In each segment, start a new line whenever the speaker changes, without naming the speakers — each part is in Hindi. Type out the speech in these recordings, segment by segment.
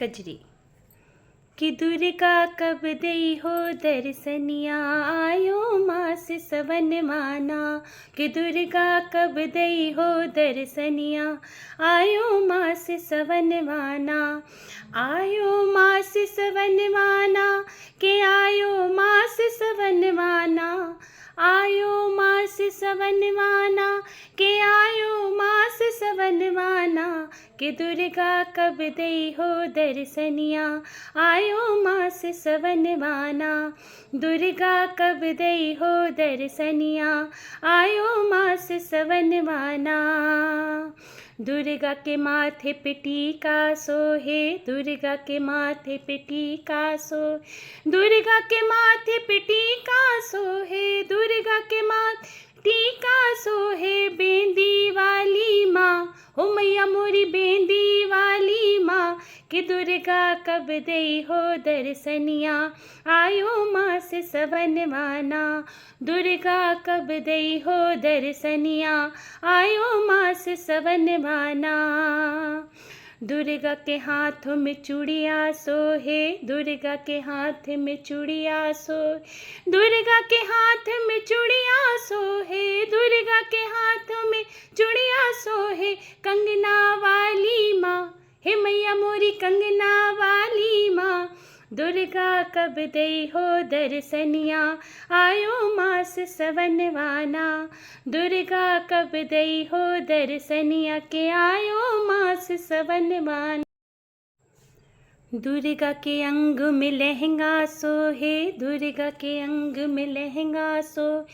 कजरी। कि दुर्गा कब दई हो दर्शनिया, आयो मास सवन माना। कि दुर्गा कब दई हो दर्शनिया, आयो मास सवन माना। आयो मास सवन माना, के आयो मास सवन माना। आयो मास सवन माना, के आयो मास सवन माना। कि दुर्गा कब दई हो दर्शनिया, आयो मास सवन माना। दुर्गा कब दई हो दर्शनिया, आयो मास सवन माना। दुर्गा के माथे पे टीका सोहे, दुर्गा के माथे पे टीका सोहे। दुर्गा के माथे पे टीका सोहे, दुर्गा के माथे टीका सोहे। बेंदी वाली माँ हो मैया मोरी, बेंदी वाली माँ। कि दुर्गा कब दई हो दर्शनिया, आयो मास सवन माना। दुर्गा कब दई हो दर्शनिया, आयो मास सवन माना। दुर्गा के हाथों में चूड़िया सोहे, दुर्गा के हाथ में चूड़िया सोहे। दुर्गा के हाथ में चूड़िया सोहे, दुर्गा के हाथ में चूड़िया सोहे। कंगना वाली माँ हे मैया मोरी, कंगना वाली माँ। दुर्गा कब दई हो दर्शनिया, आयो मास सवन माना। दुर्गा कब दई हो दर्शनिया, के आयो मास सवन माना। दुर्गा के अंग में लहंगा सोहे, दुर्गा के अंग में लहंगा सोहे।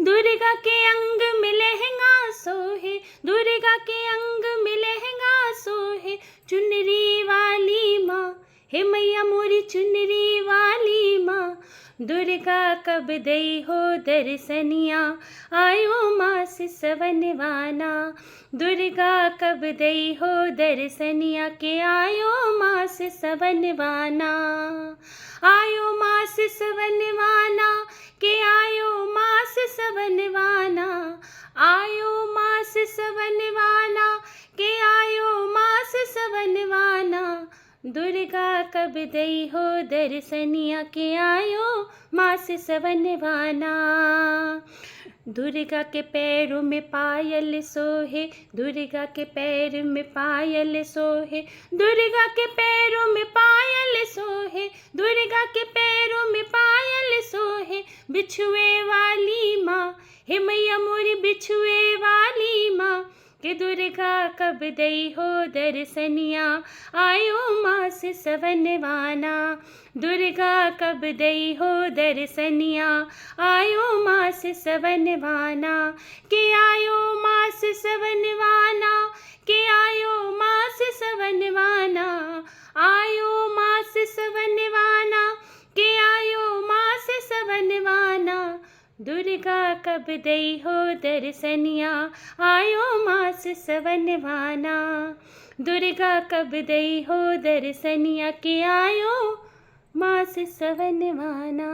दुर्गा के अंग में लहंगा सोहे, दुर्गा के अंग में लहंगा सोहे। चुनरी वाली माँ हे मैया मोरी, चुनरी वाली माँ। दुर्गा कब दई हो दर्शनिया, आयो मास सवन माना। दुर्गा कब दई हो दर्शनिया, के आयो मास सवन माना। आयो मास सवन माना, के आयो मास सवन माना। आयो मास सवन माना, के आयो मास सवन माना। दुर्गा कब दई हो दर्शनिया, के आयो मास सवन माना। दुर्गा के पैरों में पायल सोहे, दुर्गा के पैर में पायल सोहे। दुर्गा के पैरों में पायल सोहे, दुर्गा के पैरों में पायल सोहे। बिछुए वाली माँ हे मैया मोरी, बिछुए वाली माँ। कि दुर्गा कब दई हो दर्शनिया, आयो मास सवन माना। दुर्गा कब दई हो दर्शनिया, आयो मास सवन माना। के आयो मास सवन माना, के आयो मास सवन माना। आयो मास सवन माना, के आयो मास सवन माना। दुर्गा कब दई हो दर्शनिया, आयो मास सवन माना। दुर्गा कब दई हो दर्शनिया, के आयो मास सवन माना।